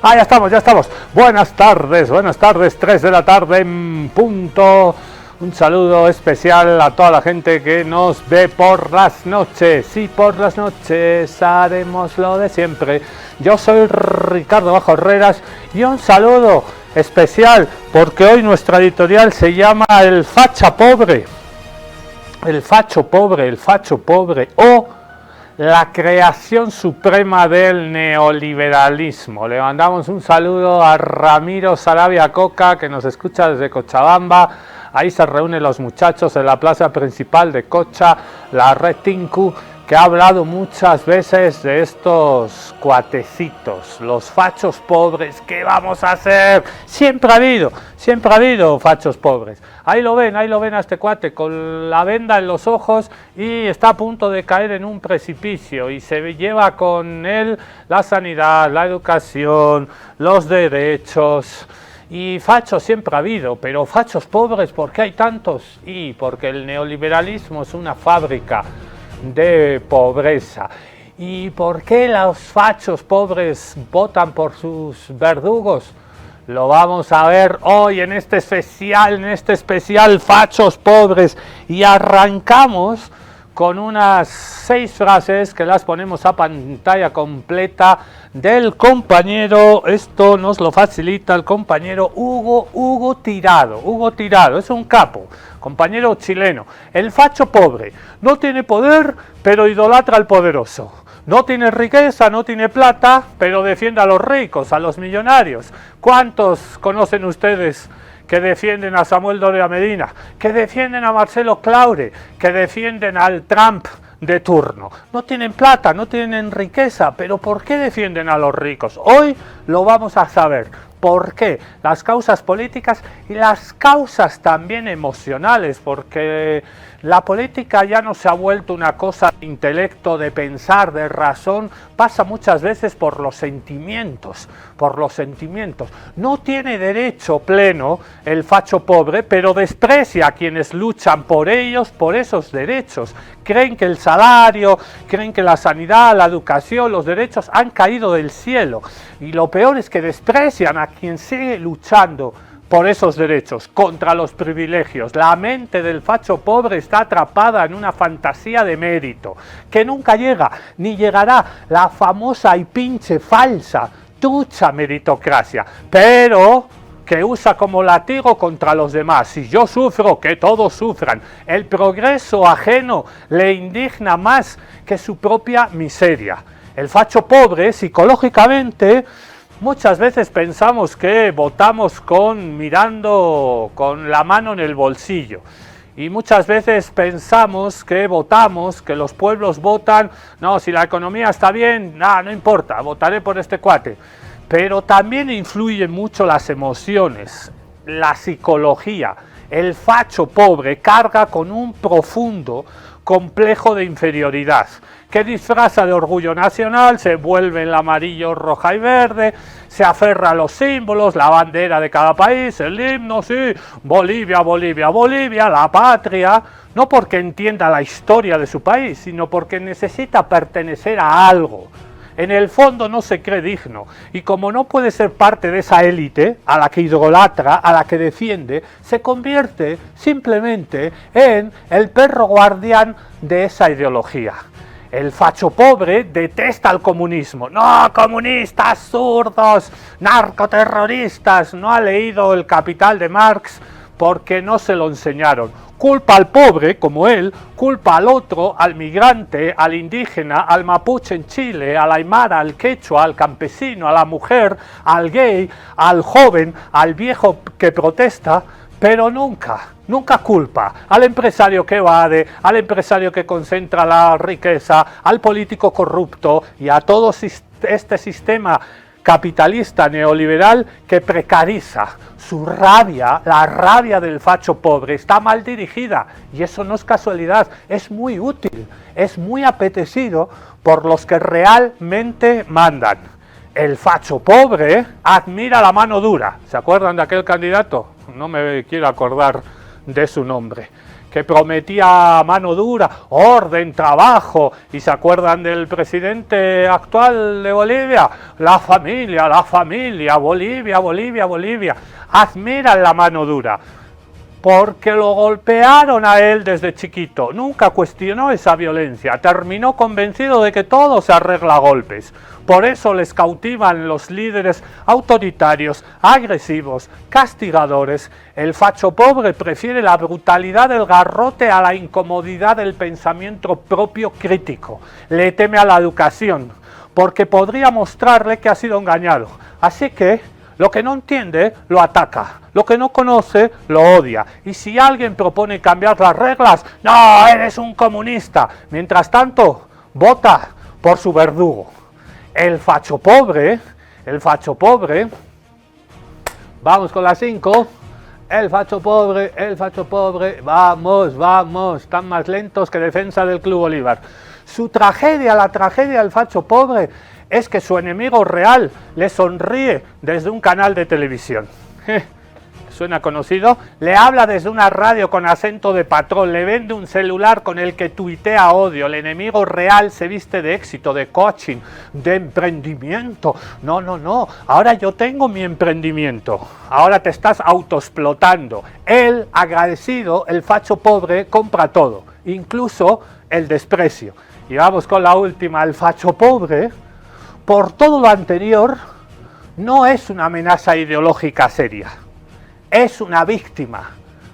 Ah, ya estamos. Buenas tardes, 3 de la tarde en punto. Un saludo especial a toda la gente que nos ve por las noches. Sí, por las noches haremos lo de siempre. Yo soy Ricardo Bajo Herreras y un saludo especial porque hoy nuestra editorial se llama El Facha Pobre. El Facho Pobre o la creación suprema del neoliberalismo. Le mandamos un saludo a Ramiro Sarabia Coca, que nos escucha desde Cochabamba. Ahí se reúnen los muchachos en la plaza principal de Cocha, la Red Tinku, que ha hablado muchas veces de estos cuatecitos, los fachos pobres. ¿Qué vamos a hacer? Siempre ha habido fachos pobres. Ahí lo ven a este cuate con la venda en los ojos y está a punto de caer en un precipicio y se lleva con él la sanidad, la educación, los derechos. Y fachos siempre ha habido, pero fachos pobres, ¿por qué hay tantos? Y porque el neoliberalismo es una fábrica de pobreza. ¿Y por qué los fachos pobres votan por sus verdugos? Lo vamos a ver hoy en este especial Fachos Pobres, y arrancamos con unas 6 frases que las ponemos a pantalla completa del compañero, esto nos lo facilita el compañero Hugo Tirado, es un capo, compañero chileno. El facho pobre no tiene poder, pero idolatra al poderoso. No tiene riqueza, no tiene plata, pero defiende a los ricos, a los millonarios. ¿Cuántos conocen ustedes que defienden a Samuel Doria Medina, que defienden a Marcelo Claure, que defienden al Trump de turno? No tienen plata, no tienen riqueza, pero ¿por qué defienden a los ricos? Hoy lo vamos a saber. ¿Por qué? Las causas políticas y las causas también emocionales, porque la política ya no se ha vuelto una cosa de intelecto, de pensar, de razón, pasa muchas veces por los sentimientos. No tiene derecho pleno el facho pobre, pero desprecia a quienes luchan por ellos, por esos derechos. Creen que el salario, creen que la sanidad, la educación, los derechos han caído del cielo. Y lo peor es que desprecian a quien sigue luchando por esos derechos, contra los privilegios. La mente del facho pobre está atrapada en una fantasía de mérito, que nunca llega, ni llegará, la famosa y pinche falsa, trucha meritocracia, pero que usa como látigo contra los demás. Si yo sufro, que todos sufran. El progreso ajeno le indigna más que su propia miseria. El facho pobre, psicológicamente, muchas veces pensamos que votamos mirando con la mano en el bolsillo. Y muchas veces pensamos que votamos, que los pueblos votan, no, si la economía está bien, no importa, votaré por este cuate. Pero también influyen mucho las emociones, la psicología. El facho pobre carga con un profundo complejo de inferioridad, que disfraza de orgullo nacional, se vuelve el amarillo, roja y verde, se aferra a los símbolos, la bandera de cada país, el himno, sí, Bolivia, Bolivia, Bolivia, la patria, no porque entienda la historia de su país, sino porque necesita pertenecer a algo. En el fondo no se cree digno, y como no puede ser parte de esa élite a la que idolatra, a la que defiende, se convierte simplemente en el perro guardián de esa ideología. El facho pobre detesta al comunismo. No, comunistas, zurdos, narcoterroristas. No ha leído El Capital de Marx porque no se lo enseñaron. Culpa al pobre, como él, culpa al otro, al migrante, al indígena, al mapuche en Chile, al aymara, al quechua, al campesino, a la mujer, al gay, al joven, al viejo que protesta, pero nunca culpa al empresario que evade, al empresario que concentra la riqueza, al político corrupto y a todo este sistema capitalista neoliberal que precariza. Su rabia, la rabia del facho pobre, está mal dirigida, y eso no es casualidad, es muy útil, es muy apetecido por los que realmente mandan. El facho pobre admira la mano dura. ¿Se acuerdan de aquel candidato? No me quiero acordar de su nombre. que prometía mano dura, orden, trabajo, y se acuerdan del presidente actual de Bolivia, la familia, Bolivia, Bolivia, Bolivia, admiran la mano dura, porque lo golpearon a él desde chiquito, nunca cuestionó esa violencia, terminó convencido de que todo se arregla a golpes. Por eso les cautivan los líderes autoritarios, agresivos, castigadores. El facho pobre prefiere la brutalidad del garrote a la incomodidad del pensamiento propio crítico. Le teme a la educación, porque podría mostrarle que ha sido engañado. Así que lo que no entiende lo ataca, lo que no conoce lo odia. Y si alguien propone cambiar las reglas, ¡no, eres un comunista! Mientras tanto, vota por su verdugo. El facho pobre, vamos con las 5, el facho pobre, vamos, están más lentos que defensa del Club Bolívar. Su tragedia, la tragedia del facho pobre, es que su enemigo real le sonríe desde un canal de televisión. ¿Suena conocido? Le habla desde una radio con acento de patrón, le vende un celular con el que tuitea odio. El enemigo real se viste de éxito, de coaching, de emprendimiento. No, ahora yo tengo mi emprendimiento. Ahora te estás autoexplotando. Él, agradecido, el facho pobre, compra todo, incluso el desprecio. Y vamos con la última, el facho pobre, por todo lo anterior, no es una amenaza ideológica seria. Es una víctima,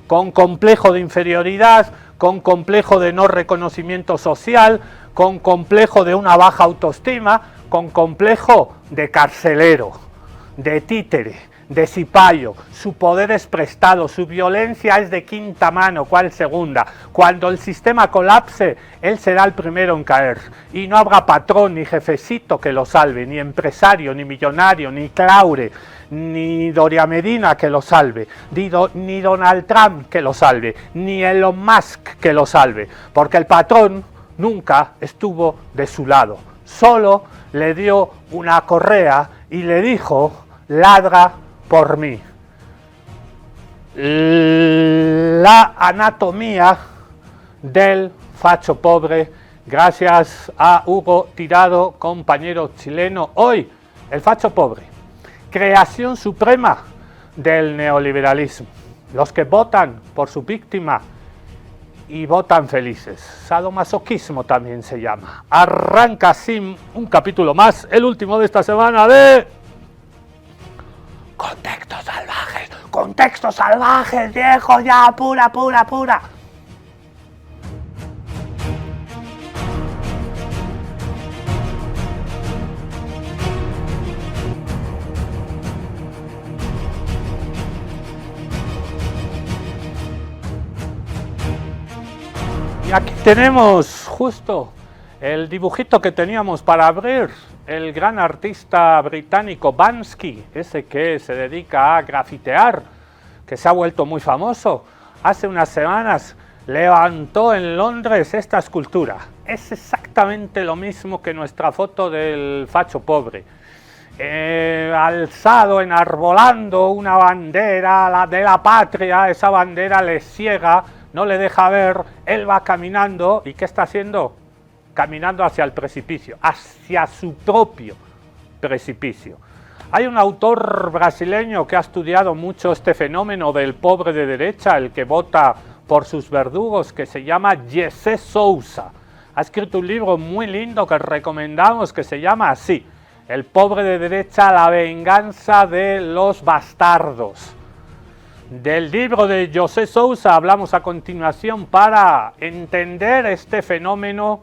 con complejo de inferioridad, con complejo de no reconocimiento social, con complejo de una baja autoestima, con complejo de carcelero, de títere, de cipayo. Su poder es prestado, su violencia es de quinta mano, ¿cuál segunda? Cuando el sistema colapse, él será el primero en caer. Y no habrá patrón ni jefecito que lo salve, ni empresario, ni millonario, ni Claure, ni Doria Medina que lo salve, ni Donald Trump que lo salve, ni Elon Musk que lo salve, porque el patrón nunca estuvo de su lado, solo le dio una correa y le dijo, ladra por mí. La anatomía del facho pobre, gracias a Hugo Tirado, compañero chileno. Hoy, el facho pobre, creación suprema del neoliberalismo. Los que votan por su víctima y votan felices. Sadomasoquismo también se llama. Arranca así un capítulo más, el último de esta semana de Contextos salvajes, viejo, ya, pura. Y aquí tenemos justo el dibujito que teníamos para abrir. El gran artista británico Banksy, ese que se dedica a grafitear, que se ha vuelto muy famoso, hace unas semanas levantó en Londres esta escultura. Es exactamente lo mismo que nuestra foto del facho pobre. Alzado, enarbolando una bandera, la de la patria. Esa bandera le ciega, no le deja ver, él va caminando, ¿y qué está haciendo? Caminando hacia el precipicio, hacia su propio precipicio. Hay un autor brasileño que ha estudiado mucho este fenómeno del pobre de derecha, el que vota por sus verdugos, que se llama Jessé Sousa. Ha escrito un libro muy lindo que recomendamos, que se llama así, El pobre de derecha, la venganza de los bastardos. Del libro de Jessé Sousa hablamos a continuación para entender este fenómeno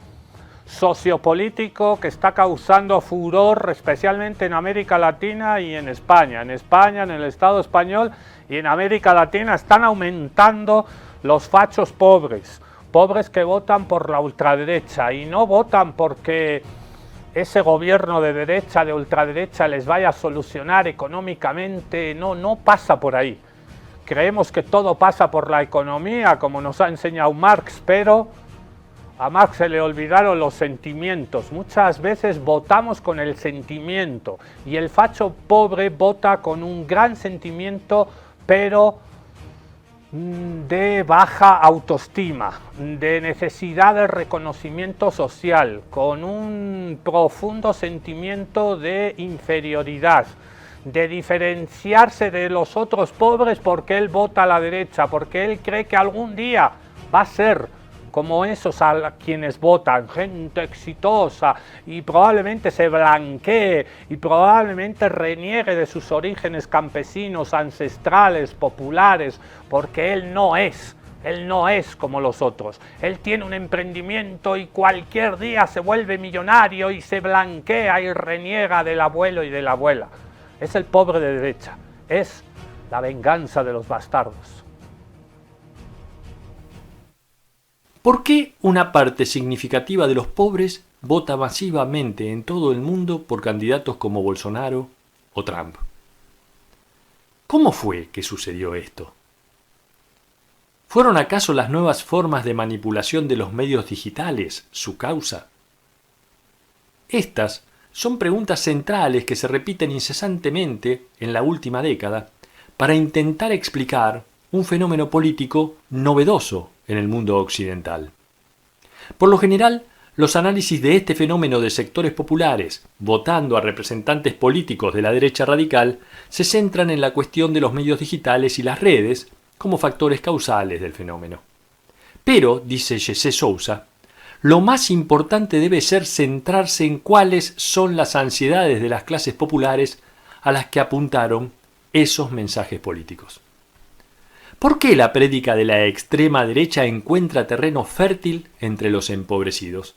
sociopolítico que está causando furor especialmente en América Latina y en España. En España, en el Estado español y en América Latina están aumentando los fachos pobres, pobres que votan por la ultraderecha y no votan porque ese gobierno de derecha, de ultraderecha les vaya a solucionar económicamente, no pasa por ahí. Creemos que todo pasa por la economía, como nos ha enseñado Marx, pero a Marx se le olvidaron los sentimientos. Muchas veces votamos con el sentimiento y el facho pobre vota con un gran sentimiento, pero de baja autoestima, de necesidad de reconocimiento social, con un profundo sentimiento de inferioridad, de diferenciarse de los otros pobres porque él vota a la derecha, porque él cree que algún día va a ser como esos a quienes votan, gente exitosa, y probablemente se blanquee y probablemente reniegue de sus orígenes campesinos, ancestrales, populares, porque él no es como los otros. Él tiene un emprendimiento y cualquier día se vuelve millonario y se blanquea y reniega del abuelo y de la abuela. Es el pobre de derecha, es la venganza de los bastardos. ¿Por qué una parte significativa de los pobres vota masivamente en todo el mundo por candidatos como Bolsonaro o Trump? ¿Cómo fue que sucedió esto? ¿Fueron acaso las nuevas formas de manipulación de los medios digitales su causa? Estas son preguntas centrales que se repiten incesantemente en la última década para intentar explicar un fenómeno político novedoso en el mundo occidental. Por lo general, los análisis de este fenómeno de sectores populares votando a representantes políticos de la derecha radical se centran en la cuestión de los medios digitales y las redes como factores causales del fenómeno. Pero, dice Jesse Sousa, lo más importante debe ser centrarse en cuáles son las ansiedades de las clases populares a las que apuntaron esos mensajes políticos. ¿Por qué la prédica de la extrema derecha encuentra terreno fértil entre los empobrecidos?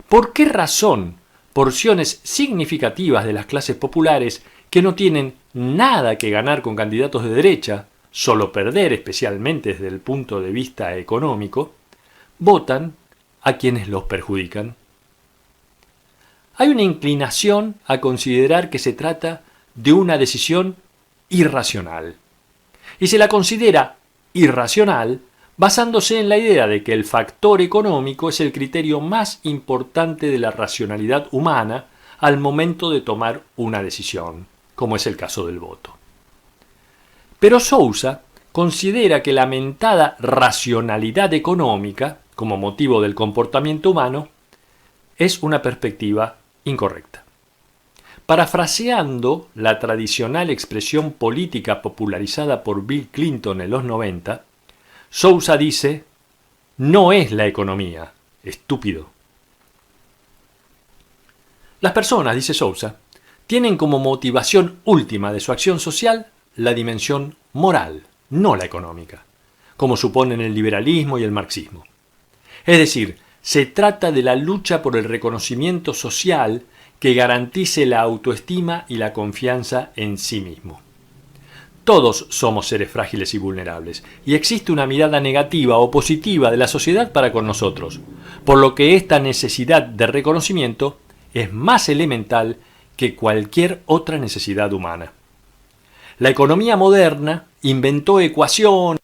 ¿Por qué razón porciones significativas de las clases populares que no tienen nada que ganar con candidatos de derecha, solo perder especialmente desde el punto de vista económico, votan a quienes los perjudican? Hay una inclinación a considerar que se trata de una decisión irracional. Y se la considera irracional basándose en la idea de que el factor económico es el criterio más importante de la racionalidad humana al momento de tomar una decisión, como es el caso del voto. Pero Sousa considera que la mentada racionalidad económica, como motivo del comportamiento humano, es una perspectiva incorrecta. Parafraseando la tradicional expresión política popularizada por Bill Clinton en los 90, Sousa dice: no es la economía, estúpido. Las personas, dice Sousa, tienen como motivación última de su acción social la dimensión moral, no la económica, como suponen el liberalismo y el marxismo. Es decir, se trata de la lucha por el reconocimiento social que garantice la autoestima y la confianza en sí mismo. Todos somos seres frágiles y vulnerables, y existe una mirada negativa o positiva de la sociedad para con nosotros, por lo que esta necesidad de reconocimiento es más elemental que cualquier otra necesidad humana. La economía moderna inventó ecuaciones.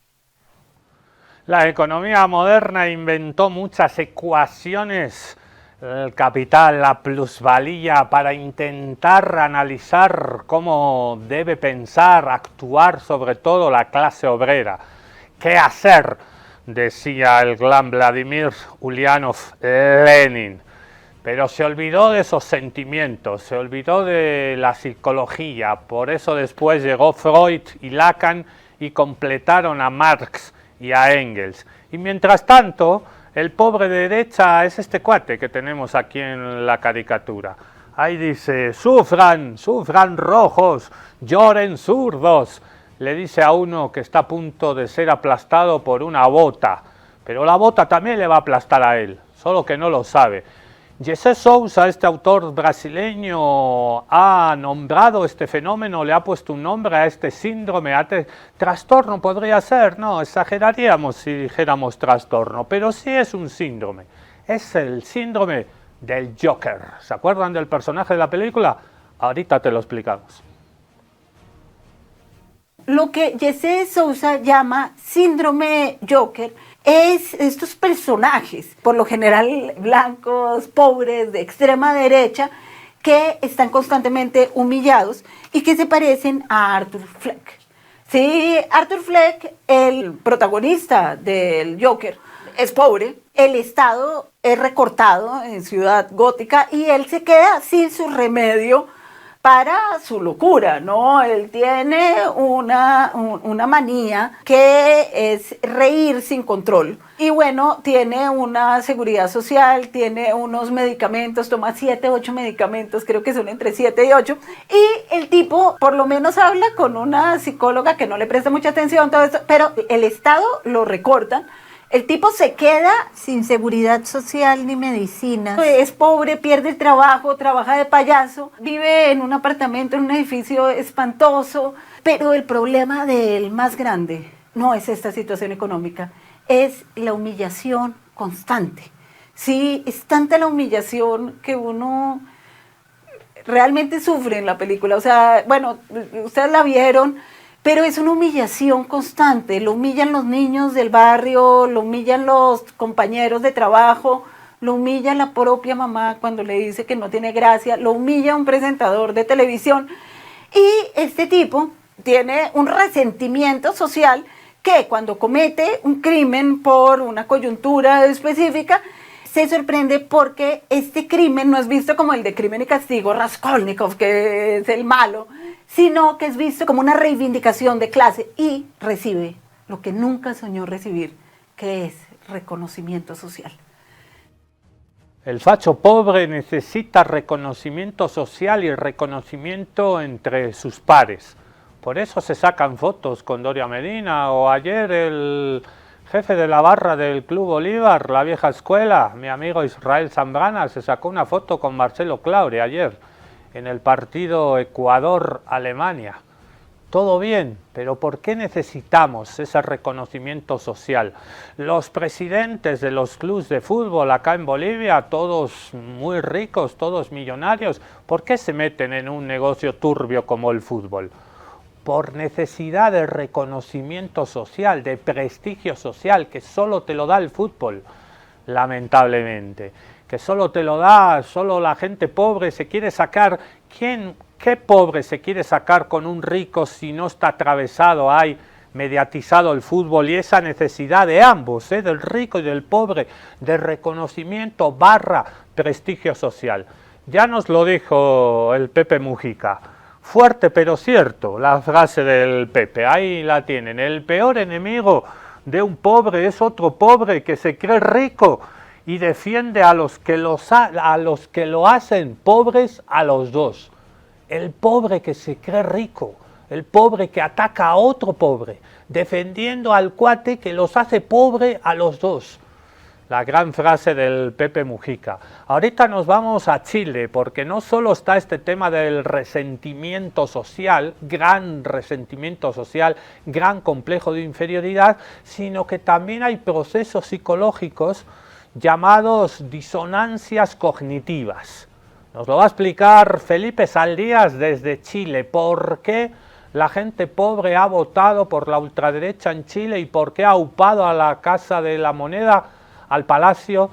La economía moderna inventó muchas ecuaciones, el capital, la plusvalía, para intentar analizar cómo debe pensar, actuar sobre todo la clase obrera. ¿Qué hacer?, decía el gran Vladimir Ulyanov Lenin. Pero se olvidó de esos sentimientos, se olvidó de la psicología. Por eso después llegó Freud y Lacan y completaron a Marx y a Engels. Y mientras tanto, el pobre de derecha es este cuate que tenemos aquí en la caricatura. Ahí dice: sufran, sufran rojos, lloren zurdos. Le dice a uno que está a punto de ser aplastado por una bota. Pero la bota también le va a aplastar a él, solo que no lo sabe. Jesse Sousa, este autor brasileño, ha nombrado este fenómeno, le ha puesto un nombre a este síndrome, trastorno podría ser, no, exageraríamos si dijéramos trastorno, pero sí es un síndrome, es el síndrome del Joker. ¿Se acuerdan del personaje de la película? Ahorita te lo explicamos. Lo que Jesse Sousa llama síndrome Joker es estos personajes, por lo general blancos, pobres, de extrema derecha, que están constantemente humillados y que se parecen a Arthur Fleck. Si Arthur Fleck, el protagonista del Joker, es pobre, el Estado es recortado en Ciudad Gótica y él se queda sin su remedio para su locura, ¿no? Él tiene una manía que es reír sin control. Y bueno, tiene una seguridad social, tiene unos medicamentos, toma 7, 8 medicamentos, creo que son entre 7 y 8. Y el tipo por lo menos habla con una psicóloga que no le presta mucha atención, todo esto, pero el Estado lo recortan. El tipo se queda sin seguridad social ni medicinas. es pobre, pierde el trabajo, trabaja de payaso, vive en un apartamento, en un edificio espantoso, pero el problema del más grande no es esta situación económica, es la humillación constante. Sí, es tanta la humillación que uno realmente sufre en la película. O sea, bueno, ustedes la vieron, pero es una humillación constante. Lo humillan los niños del barrio, lo humillan los compañeros de trabajo, lo humilla la propia mamá cuando le dice que no tiene gracia, lo humilla un presentador de televisión. Y este tipo tiene un resentimiento social que cuando comete un crimen por una coyuntura específica, se sorprende porque este crimen no es visto como el de Crimen y Castigo, Raskolnikov, que es el malo, sino que es visto como una reivindicación de clase y recibe lo que nunca soñó recibir, que es reconocimiento social. El facho pobre necesita reconocimiento social y reconocimiento entre sus pares. Por eso se sacan fotos con Doria Medina, o ayer el jefe de la barra del Club Bolívar, la vieja escuela, mi amigo Israel Zambrana, se sacó una foto con Marcelo Claure ayer en el partido Ecuador-Alemania. Todo bien, pero ¿por qué necesitamos ese reconocimiento social? Los presidentes de los clubes de fútbol acá en Bolivia, todos muy ricos, todos millonarios, ¿por qué se meten en un negocio turbio como el fútbol? Por necesidad de reconocimiento social, de prestigio social, que solo te lo da el fútbol, lamentablemente. Que solo te lo da, solo la gente pobre se quiere sacar. ¿Qué pobre se quiere sacar con un rico si no está atravesado, hay mediatizado el fútbol? Y esa necesidad de ambos, del rico y del pobre, de reconocimiento / prestigio social. Ya nos lo dijo el Pepe Mujica. Fuerte pero cierto, la frase del Pepe, ahí la tienen. El peor enemigo de un pobre es otro pobre que se cree rico y defiende a los que lo hacen pobres a los dos. El pobre que se cree rico, el pobre que ataca a otro pobre, defendiendo al cuate que los hace pobre a los dos. La gran frase del Pepe Mujica. Ahorita nos vamos a Chile, porque no solo está este tema del resentimiento social, gran resentimiento social, gran complejo de inferioridad, sino que también hay procesos psicológicos llamados disonancias cognitivas. Nos lo va a explicar Felipe Saldías desde Chile. ¿Por qué la gente pobre ha votado por la ultraderecha en Chile y por qué ha upado a la Casa de la Moneda, al Palacio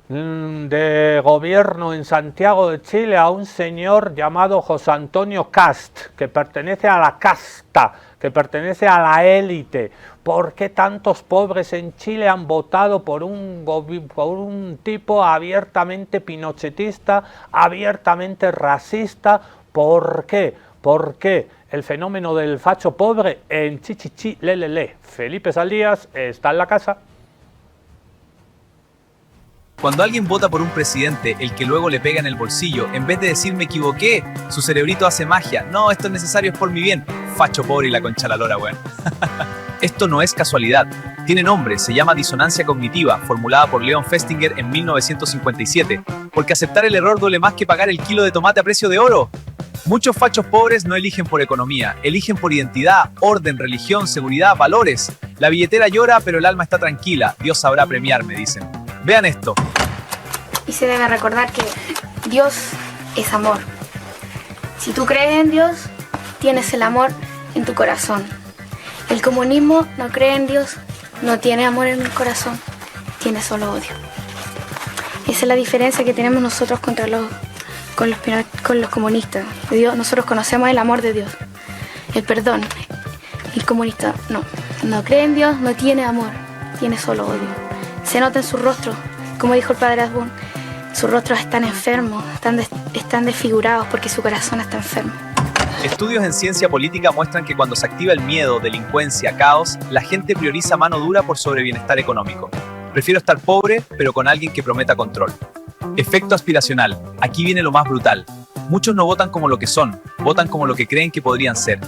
de Gobierno en Santiago de Chile, a un señor llamado José Antonio Kast, que pertenece a la casta, que pertenece a la élite? ¿Por qué tantos pobres en Chile han votado por un tipo abiertamente pinochetista, abiertamente racista? ¿Por qué? ¿Por qué el fenómeno del facho pobre en Chichichi Lelele? Felipe Saldías está en la casa. Cuando alguien vota por un presidente, el que luego le pega en el bolsillo, en vez de decir me equivoqué, su cerebrito hace magia. No, esto es necesario, es por mi bien. Facho pobre y la concha la lora, weón. Esto no es casualidad. Tiene nombre, se llama disonancia cognitiva, formulada por Leon Festinger en 1957. Porque aceptar el error duele más que pagar el kilo de tomate a precio de oro. Muchos fachos pobres no eligen por economía, eligen por identidad, orden, religión, seguridad, valores. La billetera llora, pero el alma está tranquila. Dios sabrá premiarme, dicen. Vean esto. Y se debe recordar que Dios es amor. Si tú crees en Dios, tienes el amor en tu corazón. El comunismo no cree en Dios, no tiene amor en el corazón, tiene solo odio. Esa es la diferencia que tenemos nosotros con los comunistas. Nosotros conocemos el amor de Dios, el perdón, El comunista no cree en Dios, no tiene amor, tiene solo odio. Se nota en su rostro, como dijo el padre Asbun, sus rostros están enfermos, están desfigurados porque su corazón está enfermo. Estudios en ciencia política muestran que cuando se activa el miedo, delincuencia, caos, la gente prioriza mano dura por sobre bienestar económico. Prefiero estar pobre, pero con alguien que prometa control. Efecto aspiracional. Aquí viene lo más brutal. Muchos no votan como lo que son, votan como lo que creen que podrían ser.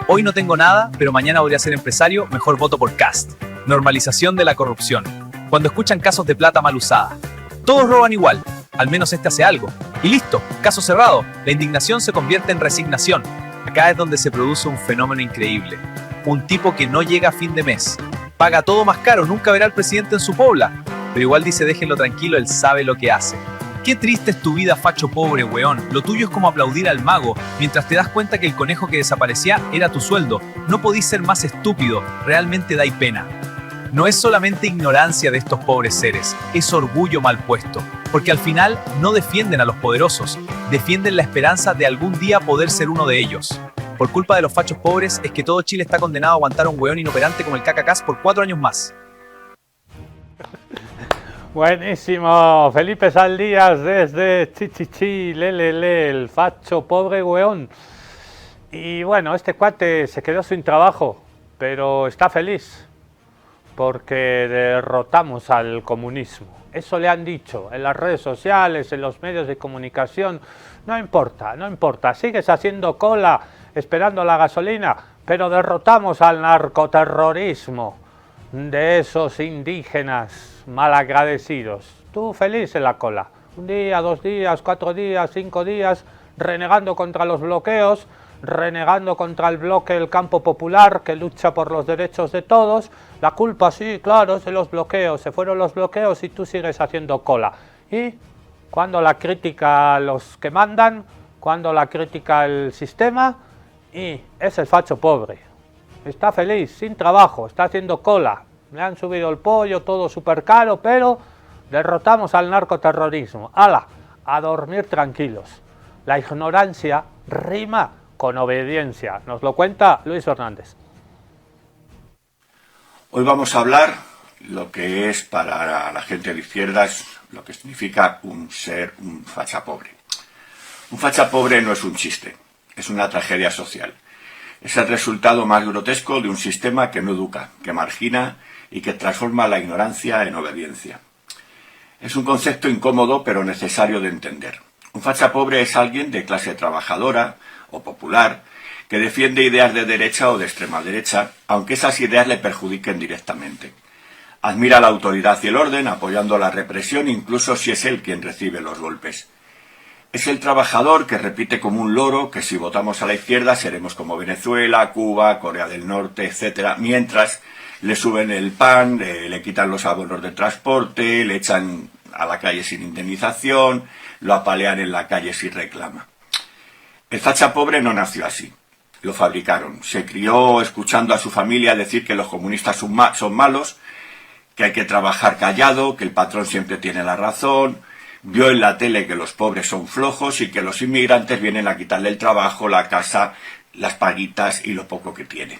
Hoy no tengo nada, pero mañana voy a ser empresario, mejor voto por Kast. Normalización de la corrupción. Cuando escuchan casos de plata mal usada. Todos roban igual, al menos este hace algo. Y listo, caso cerrado. La indignación se convierte en resignación. Acá es donde se produce un fenómeno increíble. Un tipo que no llega a fin de mes. Paga todo más caro, nunca verá al presidente en su pobla. Pero igual dice déjenlo tranquilo, él sabe lo que hace. Qué triste es tu vida, facho pobre, weón. Lo tuyo es como aplaudir al mago, mientras te das cuenta que el conejo que desaparecía era tu sueldo. No podís ser más estúpido, realmente dais pena. No es solamente ignorancia de estos pobres seres, es orgullo mal puesto. Porque al final no defienden a los poderosos, defienden la esperanza de algún día poder ser uno de ellos. Por culpa de los fachos pobres es que todo Chile está condenado a aguantar a un weón inoperante como el Cacacás por 4 años más. Buenísimo, Felipe Saldías desde Chichichi, lelele, el facho pobre weón. Y bueno, este cuate se quedó sin trabajo, pero está feliz porque derrotamos al comunismo. Eso le han dicho en las redes sociales, en los medios de comunicación. No importa, sigues haciendo cola esperando la gasolina, pero derrotamos al narcoterrorismo de esos indígenas malagradecidos. Tú feliz en la cola, 1 día, 2 días, 4 días, 5 días, renegando contra los bloqueos, renegando contra el bloque del campo popular que lucha por los derechos de todos. La culpa, sí, claro, es de los bloqueos, se fueron los bloqueos y tú sigues haciendo cola. Y cuando la crítica a los que mandan, cuando la crítica el sistema, y es el facho pobre. Está feliz, sin trabajo, está haciendo cola. Le han subido el pollo, todo súper caro, pero derrotamos al narcoterrorismo. ¡Hala! A dormir tranquilos. La ignorancia rima con obediencia. Nos lo cuenta Luis Fernández. Hoy vamos a hablar lo que es para la gente de izquierdas, lo que significa ser un facha pobre. Un facha pobre no es un chiste, es una tragedia social. Es el resultado más grotesco de un sistema que no educa, que margina y que transforma la ignorancia en obediencia. Es un concepto incómodo pero necesario de entender. Un facha pobre es alguien de clase trabajadora o popular que defiende ideas de derecha o de extrema derecha, aunque esas ideas le perjudiquen directamente. Admira la autoridad y el orden, apoyando la represión incluso si es él quien recibe los golpes. Es el trabajador que repite como un loro que si votamos a la izquierda seremos como Venezuela, Cuba, Corea del Norte, etc., mientras le suben el pan, le quitan los abonos de transporte, le echan a la calle sin indemnización, lo apalean en la calle si reclama. El facha pobre no nació así, lo fabricaron. Se crió escuchando a su familia decir que los comunistas son malos, que hay que trabajar callado, que el patrón siempre tiene la razón. Vio en la tele que los pobres son flojos y que los inmigrantes vienen a quitarle el trabajo, la casa, las paguitas y lo poco que tiene.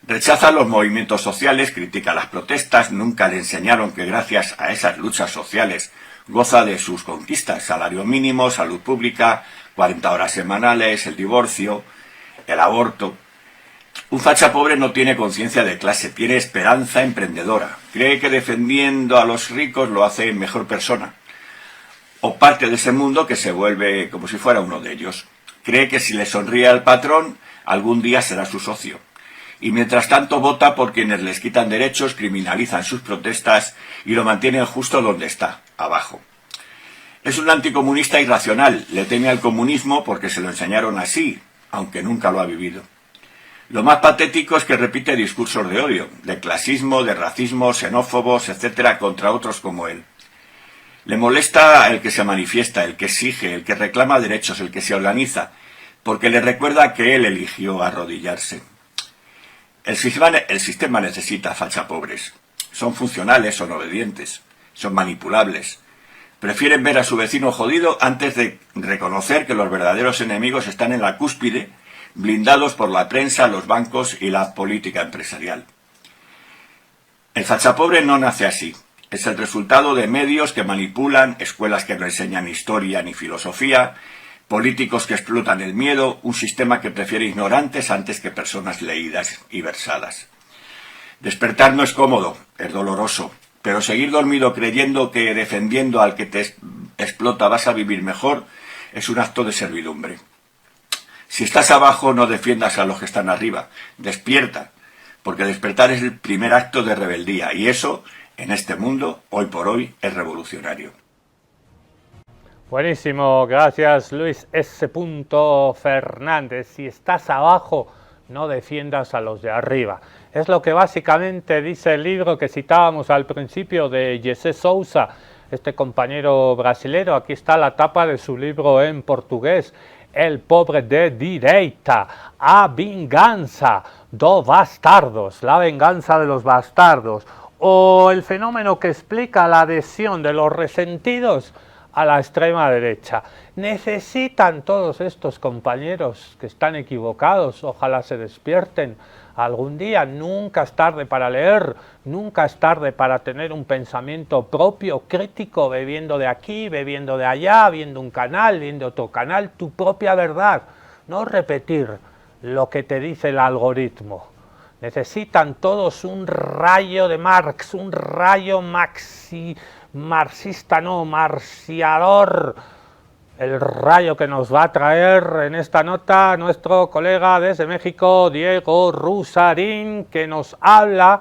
Rechaza los movimientos sociales, critica las protestas, nunca le enseñaron que gracias a esas luchas sociales goza de sus conquistas, salario mínimo, salud pública, 40 horas semanales, el divorcio, el aborto. Un facha pobre no tiene conciencia de clase, tiene esperanza emprendedora, cree que defendiendo a los ricos lo hace mejor persona, o parte de ese mundo que se vuelve como si fuera uno de ellos. Cree que si le sonríe al patrón, algún día será su socio. Y mientras tanto vota por quienes les quitan derechos, criminalizan sus protestas y lo mantienen justo donde está, abajo. Es un anticomunista irracional, le teme al comunismo porque se lo enseñaron así, aunque nunca lo ha vivido. Lo más patético es que repite discursos de odio, de clasismo, de racismo, xenófobos, etc., contra otros como él. Le molesta el que se manifiesta, el que exige, el que reclama derechos, el que se organiza, porque le recuerda que él eligió arrodillarse. El sistema necesita fachapobres. Son funcionales, son obedientes, son manipulables. Prefieren ver a su vecino jodido antes de reconocer que los verdaderos enemigos están en la cúspide blindados por la prensa, los bancos y la política empresarial. El fachapobre no nace así. Es el resultado de medios que manipulan, escuelas que no enseñan historia ni filosofía, políticos que explotan el miedo, un sistema que prefiere ignorantes antes que personas leídas y versadas. Despertar no es cómodo, es doloroso, pero seguir dormido creyendo que defendiendo al que te explota vas a vivir mejor es un acto de servidumbre. Si estás abajo, no defiendas a los que están arriba, despierta, porque despertar es el primer acto de rebeldía, y eso, en este mundo, hoy por hoy, es revolucionario. Buenísimo, gracias Luis S. Fernández. Si estás abajo, no defiendas a los de arriba. Es lo que básicamente dice el libro que citábamos al principio de José Sousa, este compañero brasilero. Aquí está la tapa de su libro en portugués, El pobre de direita, a vingança dos bastardos, la venganza de los bastardos, o el fenómeno que explica la adhesión de los resentidos a la extrema derecha. Necesitan todos estos compañeros que están equivocados, ojalá se despierten algún día. Nunca es tarde para leer, nunca es tarde para tener un pensamiento propio, crítico, bebiendo de aquí, bebiendo de allá, viendo un canal, viendo otro canal, tu propia verdad, no repetir lo que te dice el algoritmo. Necesitan todos un rayo de Marx, un rayo marxista, no, marciador, el rayo que nos va a traer en esta nota nuestro colega desde México, Diego Rusarín, que nos habla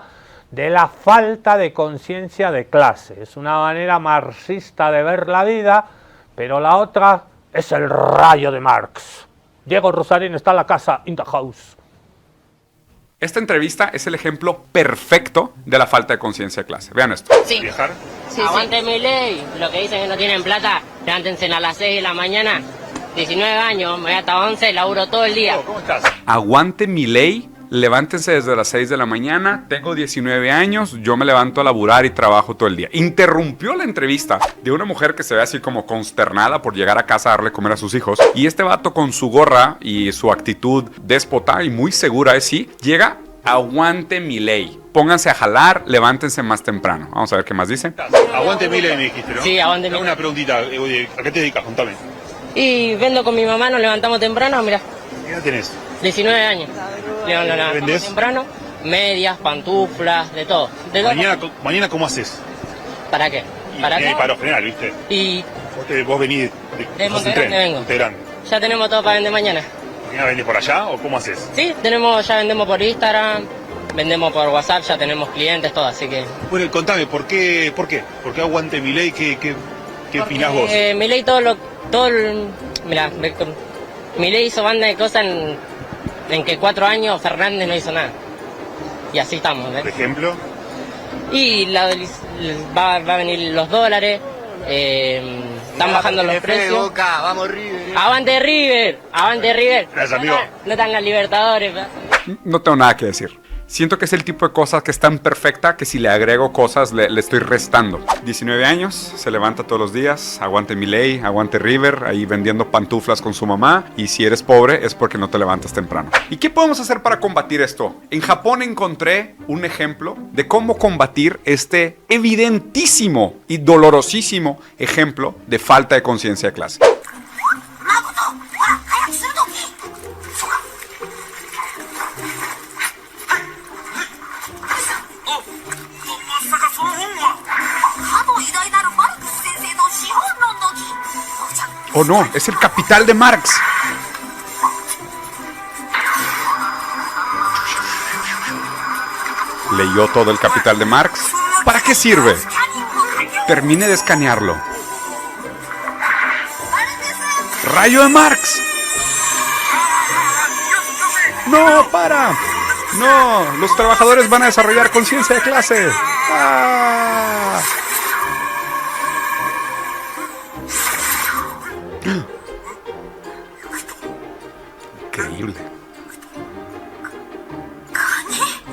de la falta de conciencia de clase. Es una manera marxista de ver la vida, pero la otra es el rayo de Marx. Diego Rusarín está en la casa, in the house. Esta entrevista es el ejemplo perfecto de la falta de conciencia de clase. Vean esto. Sí. ¿Viajar? Sí, aguante mi ley. Lo que dicen que no tienen plata, levántense a las 6 de la mañana. 19 años, me voy hasta 11, laburo todo el día. ¿Cómo estás? Aguante mi ley. Levántense desde las 6 de la mañana, tengo 19 años, yo me levanto a laburar y trabajo todo el día. Interrumpió la entrevista de una mujer que se ve así como consternada por llegar a casa a darle comer a sus hijos. Y este vato con su gorra y su actitud déspota y muy segura de sí, llega, aguante mi ley. Pónganse a jalar, levántense más temprano. Vamos a ver qué más dice. Aguante mi ley me dijiste, ¿no? Sí, aguante mi ley. Una preguntita, ¿a qué te dedicas? Contame. Y vendo con mi mamá, nos levantamos temprano, mira. ¿Qué edad tenés? 19 años. Nos levantamos temprano, medias, pantuflas, de todo. Mañana ¿cómo haces? ¿Para qué? ¿Para qué? Para frenar, ¿viste? Y vos venís de Montegrande vengo. Ya tenemos todo para vender mañana. ¿Mañana vendés por allá o cómo haces? Sí, ya vendemos por Instagram, vendemos por WhatsApp, ya tenemos clientes, todo, así que... Bueno, contame, ¿por qué aguante mi ley? ¿Qué opinás vos? Mi ley mirá, mi ley hizo banda de cosas en que 4 años Fernández no hizo nada. Y así estamos, ¿ves? ¿Por ejemplo? Y va a venir los dólares, están bajando los precios. Boca, vamos River. ¡Aguante River! ¡Aguante River! Gracias, amigo. No tengan Libertadores. No tengo nada que decir. Siento que es el tipo de cosas que es tan perfecta que si le agrego cosas le estoy restando. 19 años, se levanta todos los días, aguante mi ley, aguante River, ahí vendiendo pantuflas con su mamá. Y si eres pobre es porque no te levantas temprano. ¿Y qué podemos hacer para combatir esto? En Japón encontré un ejemplo de cómo combatir este evidentísimo y dolorosísimo ejemplo de falta de conciencia de clase. Oh no, es el Capital de Marx. ¿Leyó todo el Capital de Marx? ¿Para qué sirve? Termine de escanearlo. ¡Rayo de Marx! ¡No, para! ¡No! Los trabajadores van a desarrollar conciencia de clase. ¡Ah! Increíble.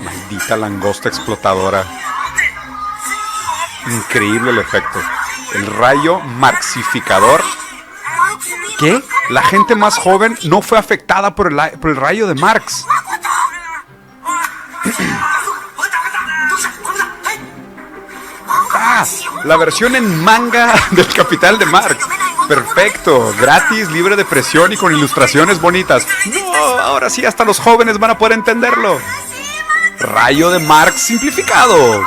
Maldita langosta explotadora. Increíble el efecto. El rayo marxificador. ¿Qué? La gente más joven no fue afectada por el rayo de Marx. La versión en manga del Capital de Marx. Perfecto, gratis, libre de presión y con ilustraciones bonitas. No, ahora sí, hasta los jóvenes van a poder entenderlo. Rayo de Marx simplificado.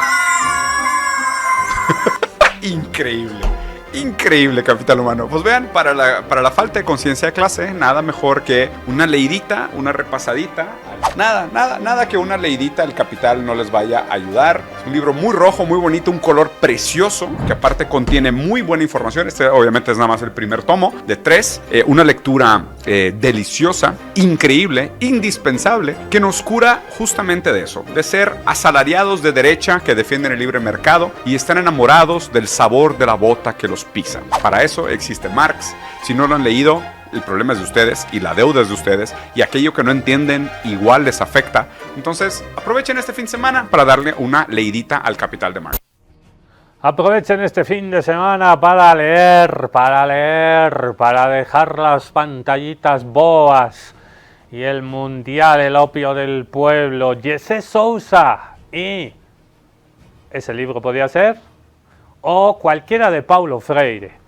Increíble. Increíble, Capital Humano. Pues vean, para la falta de conciencia de clase, nada mejor que una leidita, una repasadita. Nada que una leidita al Capital no les vaya a ayudar. Es un libro muy rojo, muy bonito, un color precioso, que aparte contiene muy buena información. Este obviamente es nada más el primer tomo de 3. Una lectura deliciosa, increíble, indispensable, que nos cura justamente de eso, de ser asalariados de derecha que defienden el libre mercado y están enamorados del sabor de la bota que los pisa. Para eso existe Marx. Si no lo han leído, el problema es de ustedes y la deuda es de ustedes, y aquello que no entienden igual les afecta. Entonces aprovechen este fin de semana para darle una leidita al Capital de Marx. Aprovechen este fin de semana para leer, para dejar las pantallitas boas y el mundial, el opio del pueblo. José Sousa, y ese libro podría ser, o cualquiera de Paulo Freire.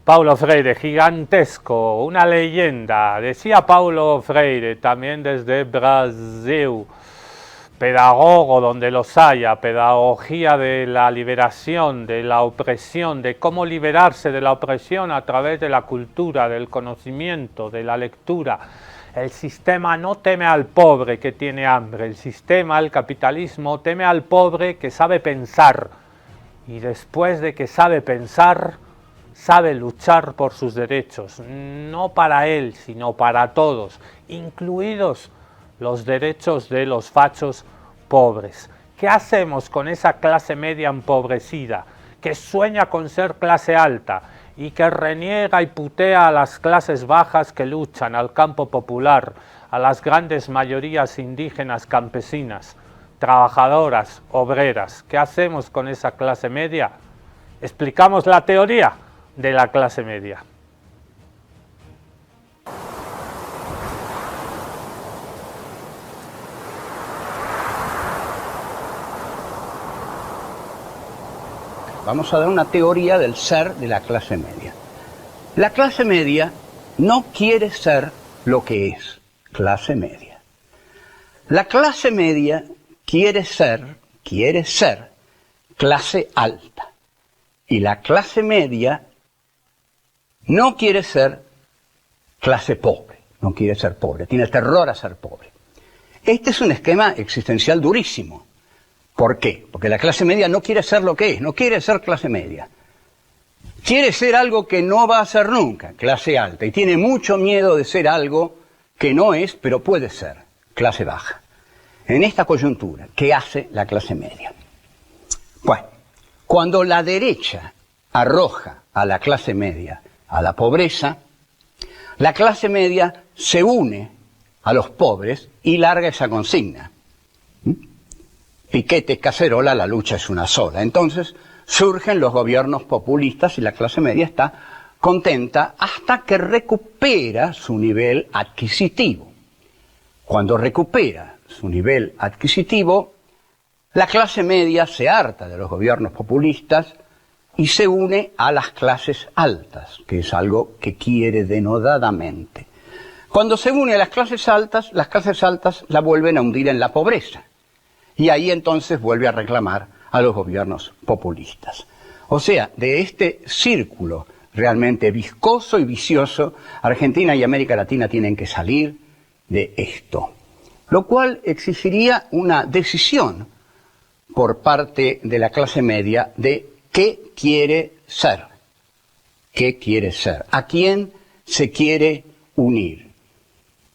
Paulo Freire, gigantesco, una leyenda. Decía Paulo Freire, también desde Brasil, pedagogo donde los haya, pedagogía de la liberación, de la opresión, de cómo liberarse de la opresión a través de la cultura, del conocimiento, de la lectura. El sistema no teme al pobre que tiene hambre, el sistema, el capitalismo, teme al pobre que sabe pensar, y después de que sabe pensar, sabe luchar por sus derechos, no para él, sino para todos, incluidos los derechos de los fachos pobres. ¿Qué hacemos con esa clase media empobrecida, que sueña con ser clase alta y que reniega y putea a las clases bajas que luchan, al campo popular, a las grandes mayorías indígenas campesinas, trabajadoras, obreras? ¿Qué hacemos con esa clase media? Explicamos la teoría de la clase media. Vamos a dar una teoría del ser de la clase media. La clase media no quiere ser lo que es clase media. La clase media quiere ser clase alta. Y la clase media no quiere ser clase pobre, no quiere ser pobre, tiene terror a ser pobre. Este es un esquema existencial durísimo. ¿Por qué? Porque la clase media no quiere ser lo que es, no quiere ser clase media. Quiere ser algo que no va a ser nunca, clase alta, y tiene mucho miedo de ser algo que no es, pero puede ser, clase baja. En esta coyuntura, ¿qué hace la clase media? Bueno, cuando la derecha arroja a la clase media a la pobreza, la clase media se une a los pobres y larga esa consigna. Piquete, cacerola, la lucha es una sola. Entonces surgen los gobiernos populistas y la clase media está contenta hasta que recupera su nivel adquisitivo. Cuando recupera su nivel adquisitivo, la clase media se harta de los gobiernos populistas y se une a las clases altas, que es algo que quiere denodadamente. Cuando se une a las clases altas la vuelven a hundir en la pobreza. Y ahí entonces vuelve a reclamar a los gobiernos populistas. O sea, de este círculo realmente viscoso y vicioso, Argentina y América Latina tienen que salir de esto. Lo cual exigiría una decisión por parte de la clase media de qué quiere ser. ¿Qué quiere ser? ¿A quién se quiere unir?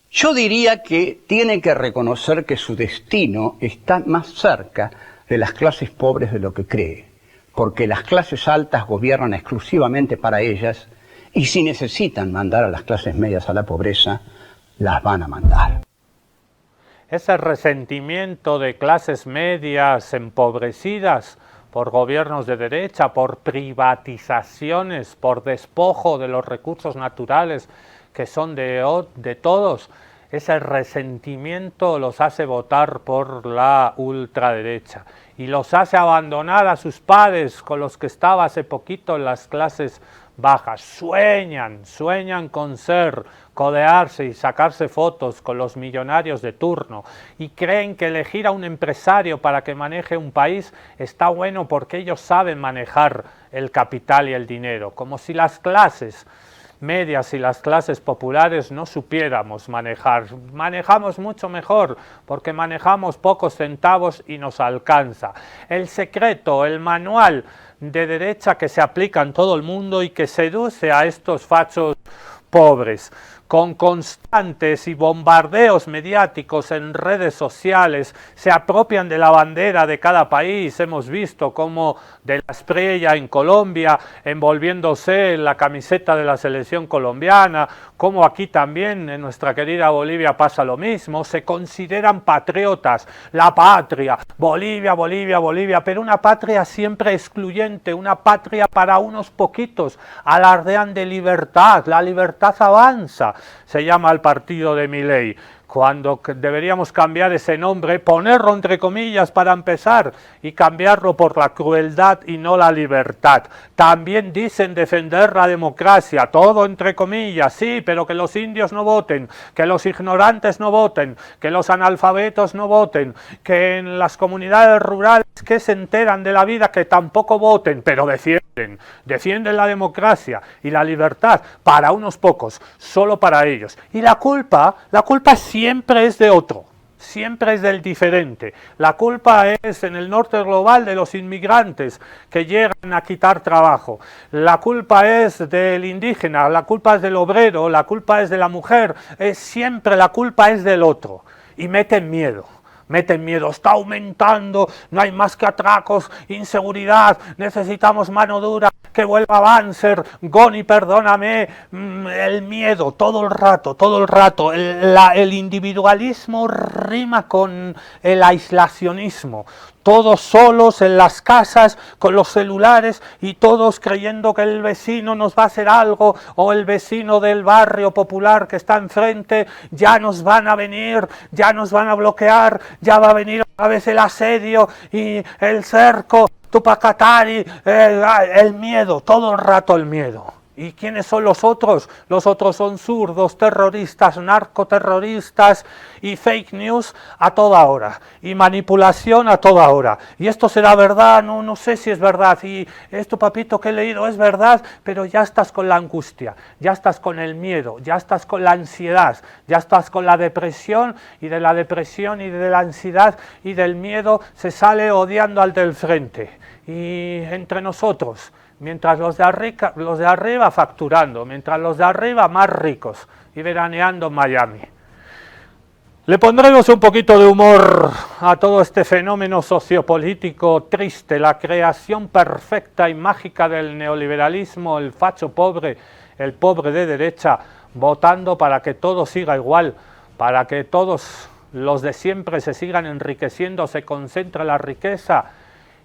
Yo diría que tiene que reconocer que su destino está más cerca de las clases pobres de lo que cree, porque las clases altas gobiernan exclusivamente para ellas y si necesitan mandar a las clases medias a la pobreza, las van a mandar. Ese resentimiento de clases medias empobrecidas por gobiernos de derecha, por privatizaciones, por despojo de los recursos naturales que son de todos, ese resentimiento los hace votar por la ultraderecha y los hace abandonar a sus padres con los que estaba hace poquito en las clases bajas. Sueñan con codearse y sacarse fotos con los millonarios de turno y creen que elegir a un empresario para que maneje un país está bueno porque ellos saben manejar el capital y el dinero, como si las clases medias y las clases populares no supiéramos manejar. Manejamos mucho mejor porque manejamos pocos centavos y nos alcanza. El secreto, el manual de derecha que se aplica en todo el mundo y que seduce a estos fachos pobres, con constantes y bombardeos mediáticos en redes sociales, se apropian de la bandera de cada país. Hemos visto cómo de la Espriella en Colombia, envolviéndose en la camiseta de la selección colombiana, como aquí también en nuestra querida Bolivia pasa lo mismo, se consideran patriotas, la patria, Bolivia, Bolivia, Bolivia, pero una patria siempre excluyente, una patria para unos poquitos, alardean de libertad, la libertad avanza, se llama el partido de Milei, cuando deberíamos cambiar ese nombre, ponerlo entre comillas para empezar y cambiarlo por la crueldad y no la libertad. También dicen defender la democracia, todo entre comillas, sí, pero que los indios no voten, que los ignorantes no voten, que los analfabetos no voten, que en las comunidades rurales que se enteran de la vida que tampoco voten, pero defienden la democracia y la libertad para unos pocos, solo para ellos. Y la culpa siempre es de otro, siempre es del diferente. La culpa es en el norte global de los inmigrantes que llegan a quitar trabajo. La culpa es del indígena, la culpa es del obrero, la culpa es de la mujer. Siempre la culpa es del otro. Y meten miedo, está aumentando, no hay más que atracos, inseguridad, necesitamos mano dura, que vuelva Banzer, Goni, perdóname, el miedo, todo el rato, el individualismo rima con el aislacionismo, todos solos en las casas con los celulares y todos creyendo que el vecino nos va a hacer algo o el vecino del barrio popular que está enfrente ya nos van a venir, ya nos van a bloquear, ya va a venir otra vez el asedio y el cerco, Tupacatari, el miedo, todo el rato el miedo. ¿Y quiénes son los otros? Los otros son zurdos, terroristas, narcoterroristas y fake news a toda hora. Y manipulación a toda hora. ¿Y esto será verdad? No sé si es verdad. Y esto, papito, que he leído es verdad, pero ya estás con la angustia, ya estás con el miedo, ya estás con la ansiedad, ya estás con la depresión y de la ansiedad y del miedo se sale odiando al del frente. Y entre nosotros, mientras los de arriba facturando, mientras los de arriba más ricos y veraneando en Miami. Le pondremos un poquito de humor a todo este fenómeno sociopolítico triste, la creación perfecta y mágica del neoliberalismo, el facho pobre, el pobre de derecha, votando para que todo siga igual, para que todos los de siempre se sigan enriqueciendo, se concentre la riqueza